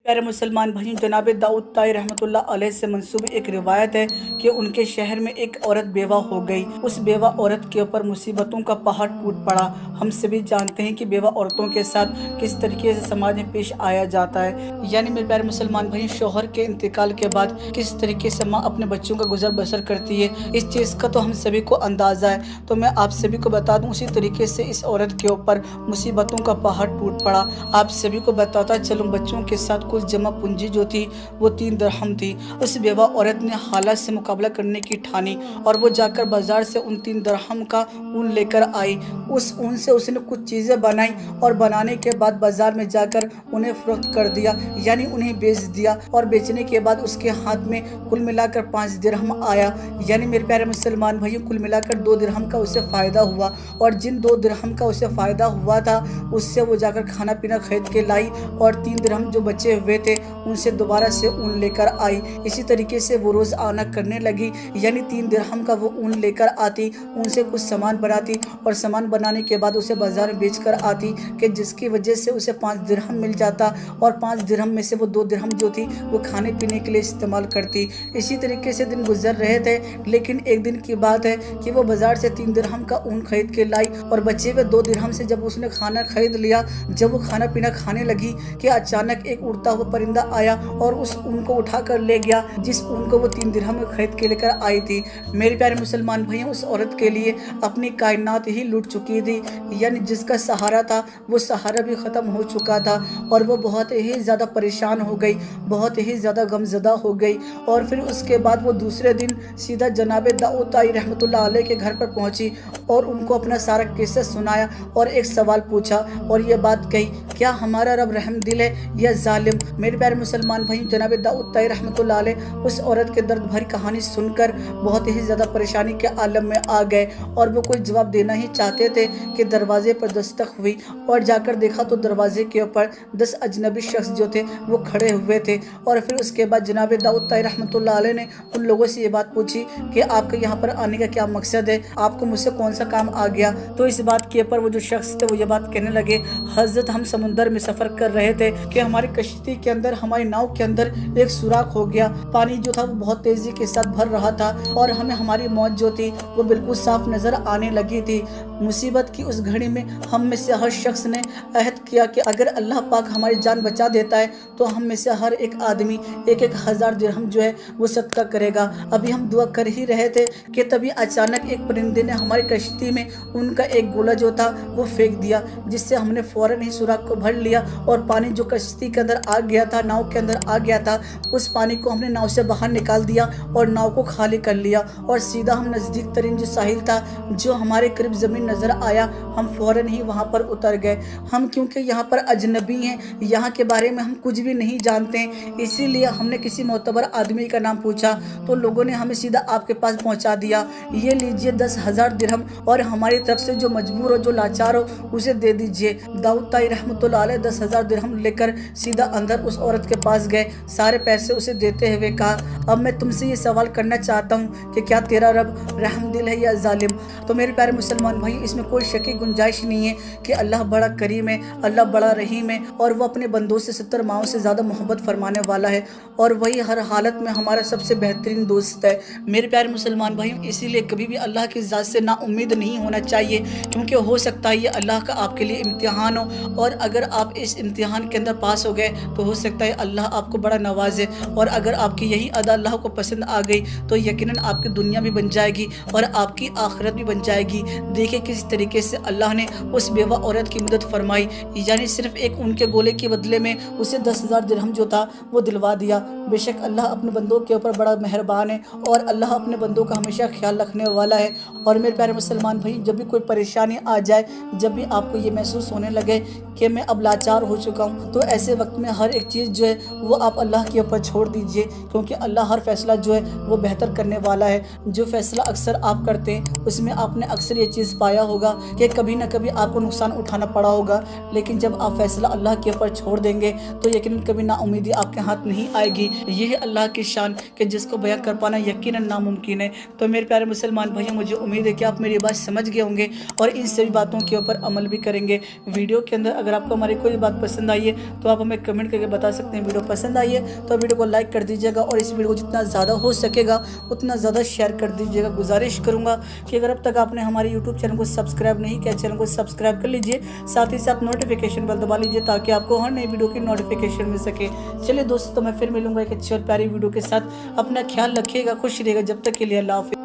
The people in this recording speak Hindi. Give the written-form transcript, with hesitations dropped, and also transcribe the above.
प्यारे मुसलमान भाइयों, जनाब दाऊद ताई रहमतुल्लाह अलैह से मंसूब एक रिवायत है कि उनके शहर में एक औरत बेवा हो गई। उस बेवा औरत के ऊपर मुसीबतों का पहाड़ टूट पड़ा। हम सभी जानते हैं कि बेवा औरतों के साथ किस तरीके से समाज में पेश आया जाता है। यानी मेरे प्यारे मुसलमान भाइयों, शोहर के इंतकाल के बाद किस तरीके से माँ अपने बच्चों का गुजर बसर करती है, इस चीज़ का तो हम सभी को अंदाज़ा है। तो मैं आप सभी को बता दूँ, उसी तरीके से इस औरत के ऊपर मुसीबतों का पहाड़ टूट पड़ा। आप सभी को बताता चलूँ, बच्चों के साथ कुल जमा पूंजी जो थी वो 3 दिरहम थी। उस बेवा औरत ने हालात से मुकाबला करने की ठानी और वो जाकर बाजार से उन 3 दिरहम का ऊन लेकर आई। उस ऊन से उसने कुछ चीज़ें बनाई और बनाने के बाद बाजार में जाकर उन्हें फरोख्त कर दिया, यानी उन्हें बेच दिया। और बेचने के बाद उसके हाथ में कुल मिलाकर 5 दिरहम आया। यानी मेरे प्यारे मुसलमान भाइयों, कुल मिलाकर 2 दिरहम का उसे फ़ायदा हुआ। और जिन 2 दिरहम का उसे फ़ायदा हुआ था, उससे वो जाकर खाना पीना खरीद के लाई और 3 दिरहम जो बचे हुए थे उनसे दोबारा से ऊन लेकर आई। इसी तरीके से वो रोज़ आना करने लगी, यानी 3 दिरहम का वो ऊन लेकर आती, उनसे कुछ सामान बनाती और सामान बनाने के बाद उसे बाजार में बेच कर आती, कि जिसकी वजह से उसे 5 दिरहम मिल जाता। और 5 दिरहम में से वो 2 दिरहम जो थी वो खाने पीने के लिए इस्तेमाल करती। इसी तरीके से दिन गुजर रहे थे, लेकिन एक दिन की बात है कि वो बाजार से 3 दिरहम का ऊन खरीद के लाई और बचे हुए 2 दिरहम से जब उसने खाना खरीद लिया, जब वो खाना पीना खाने लगी कि अचानक एक उड़ता हुआ परिंदा आया और उस ऊन को उठा कर ले गया, जिस ऊन को वो 3 दिरहम में खरीद के लेकर आई थी। मेरे प्यारे मुसलमान भाइयों, उस औरत के लिए अपनी कायनात ही लूट चुकी थी, यानी जिसका सहारा था वो सहारा भी ख़त्म हो चुका था और वो बहुत ही ज़्यादा परेशान हो गई, बहुत ही ज़्यादा गमज़दा हो गई। और फिर उसके बाद वो दूसरे दिन सीधा जनाब दाऊद ताई रहमतुल्लाह अलैह के घर पर पहुंची और उनको अपना सारा किस्सा सुनाया और एक सवाल पूछा और ये बात कही, क्या हमारा रब रहम दिल है या जालिम? मेरे प्यारे मुसलमान भाई, जनाब दाऊद ताई रहमतुल्लाह अलैह उस औरत के दर्द भरी कहानी सुनकर बहुत ही ज़्यादा परेशानी के आलम में आ गए और वो कोई जवाब देना ही चाहते थे कि दरवाजे पर दस्तक हुई और जाकर देखा तो दरवाजे के ऊपर 10 अजनबी शख्स जो थे वो खड़े हुए थे। और फिर उसके बाद जनाब दाऊद ताई रहमतुल्लाह अलैह ने उन लोगों से ये बात पूछी कि आपके यहाँ पर आने का क्या मकसद है, आपको मुझसे कौन सा काम आ गया? तो इस बात के ऊपर वो जो शख्स थे वो ये बात कहने लगे, हजरत हम समुंदर में सफ़र कर रहे थे कि हमारी कश्ती के अंदर, हमारी नाव के अंदर एक सुराख हो गया। पानी जो था वो बहुत तेज़ी के साथ भर रहा था और हमें हमारी मौत जो थी वो बिल्कुल साफ नज़र आने लगी थी। मुसीबत की उस घड़ी में हम में से हर शख्स ने अहद किया कि अगर अल्लाह पाक हमारी जान बचा देता है तो हम में से हर एक आदमी 1,000 दिरहम जो है वो सदका करेगा। अभी हम दुआ कर ही रहे थे कि तभी अचानक एक परिंदे ने हमारी कश्ती में उनका एक गोला जो था वो फेंक दिया, जिससे हमने फ़ौरन ही सुराख को भर लिया और पानी जो कश्ती के अंदर आ गया था, नाव के अंदर आ गया था, उस पानी को हमने नाव से बाहर निकाल दिया और नाव को खाली कर लिया और सीधा हम नज़दीक तरीन जो साहिल था, जो हमारे करीब ज़मीन नज़र आया, हम फ़ौरन ही वहाँ पर उतर गए। हम क्योंकि यहाँ पर अजनबी हैं, यहाँ के बारे में हम कुछ भी नहीं जानते हैं, इसीलिए हमने किसी मोतबर आदमी का नाम पूछा तो लोगों ने हमें सीधा आपके पास पहुँचा दिया। ये लीजिए 10,000 दिरहम और हमारी तरफ से जो मजबूर हो, जो लाचार हो, उसे दे दीजिए। दाऊद ताई रहमतुल्लाह अलैह 10,000 दिरहम लेकर सीधा अंदर उस औरत के पास गए, सारे पैसे उसे देते हुए कहा, अब मैं तुमसे ये सवाल करना चाहता हूँ कि क्या तेरा रब रहम दिल है या जालिम? तो मेरे प्यारे मुसलमान भाई, इसमें कोई शक की गुंजाइश नहीं है कि अल्लाह बड़ा करीम है, अल्लाह बड़ा रहीम है और वो अपने बंदों से 70 माओं से ज़्यादा मोहब्बत फरमाने वाला है और वही हर हालत में हमारा सबसे बेहतरीन दोस्त है। मेरे प्यारे मुसलमान भाई, इसीलिए कभी भी अल्लाह की ज़ात से नाउम्मीद नहीं होना चाहिए, क्योंकि हो सकता है ये अल्लाह का आपके लिए इम्तिहान हो और अगर आप इस इम्तिहान के अंदर पास हो गए तो हो सकता है अल्लाह आपको बड़ा नवाजे और अगर आपकी यही अदा अल्लाह को पसंद आ गई तो यकीनन आपकी दुनिया भी बन जाएगी और आपकी आखिरत भी बन जाएगी। देखिए किस तरीके से अल्लाह ने उस बेवा औरत की मदद फरमाई, यानी सिर्फ एक उनके गोले के बदले में उसे 10,000 दिरहम जो था वो दिलवा दिया। बेशक अल्लाह अपने बंदों के ऊपर बड़ा मेहरबान है और अल्लाह अपने बंदों का हमेशा ख्याल रखने वाला है। और मेरे प्यारे मुसलमान भाई, जब भी कोई परेशानी आ जाए, जब भी आपको ये महसूस होने लगे कि मैं अब लाचार हो चुका हूँ, तो ऐसे वक्त में हर एक चीज़ जो है वो आप अल्लाह के ऊपर छोड़ दीजिए, क्योंकि अल्लाह हर फैसला जो है वो बेहतर करने वाला है। जो फैसला अक्सर आप करते हैं उसमें आपने अक्सर ये चीज़ पाया आया होगा कि कभी ना कभी आपको नुकसान उठाना पड़ा होगा, लेकिन जब आप फैसला अल्लाह के ऊपर छोड़ देंगे तो यकीनन कभी नाउमीदी आपके हाथ नहीं आएगी। ये है अल्लाह की शान कि जिसको बयां कर पाना यकीनन नामुमकिन है। तो मेरे प्यारे मुसलमान भाइयों, मुझे उम्मीद है कि आप मेरी बात समझ गए होंगे और इन सभी बातों के ऊपर अमल भी करेंगे। वीडियो के अंदर अगर आपको हमारी कोई बात पसंद आई है तो आप हमें कमेंट करके बता सकते हैं। वीडियो पसंद आई है तो वीडियो को लाइक कर दीजिएगा और इस वीडियो को जितना ज़्यादा हो सकेगा उतना ज़्यादा शेयर कर दीजिएगा। गुजारिश करूँगा कि अगर अब तक आपने हमारे यूट्यूब चैनल को सब्सक्राइब नहीं किया, चैनल को सब्सक्राइब कर लीजिए, साथ ही साथ नोटिफिकेशन बेल दबा लीजिए ताकि आपको हर नई वीडियो की नोटिफिकेशन मिल सके। चलिए दोस्तों, मैं फिर मिलूंगा एक अच्छी और प्यारी वीडियो के साथ। अपना ख्याल रखिएगा, खुश रहिएगा। जब तक के लिए अल्लाह हाफिज़।